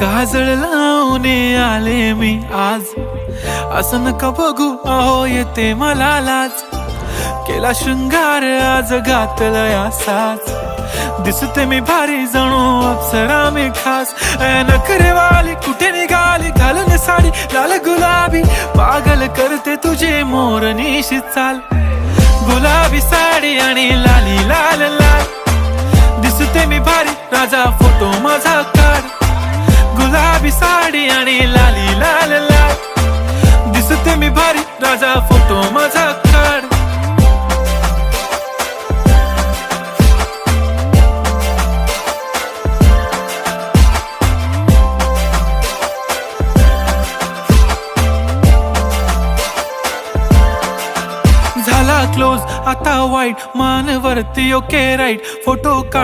काजळ लावून आले मी आज, असं नका बघू अहो येते मला लाज. केला शृंगार आज घातलाय असाच, दिसते मी भारी जणू अप्सरा मी खास. नखरेवाली कुठे निघाली घालून साडी लाल गुलाबी, पागल करते तुझे मोरनीशी चाल. गुलाबी साडी आणि लाली लाल लाल, दिसते मी भारी राजा फोटो माझा काढ. गुलाबी साडी आणि लाली लाल लाल, दिसते मी भारी राजा फोटो माझा काढ. झाला क्लोज आता वाईट, मान वरती ओके राईट, फोटो काढ.